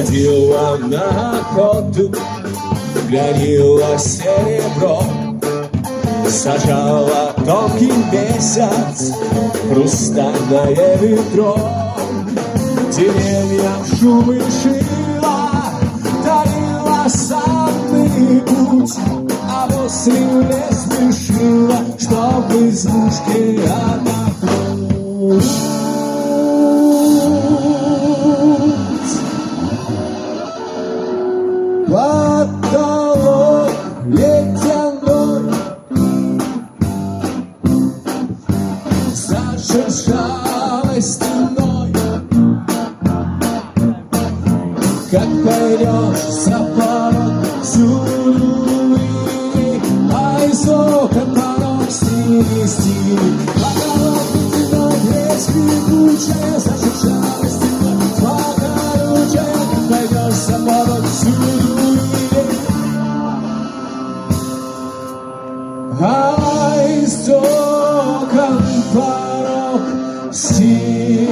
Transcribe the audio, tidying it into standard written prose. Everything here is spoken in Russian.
ходила на охоту, гранила серебро, сажала тонкий месяц, хрустальное ведро. Деревьям шумы шила, дарила санный путь, а после в лес спешила, чтоб в избушке отдохнуть. Потолок ледяной зашуршал стеной. Как пойдешь за порог, всюду вини, а из окон порог стили. Потолок ледяной, весь скрипучая, зашуршала стеной. Покорючая, как пойдешь за порог, всюду вини, а из окон порог стили.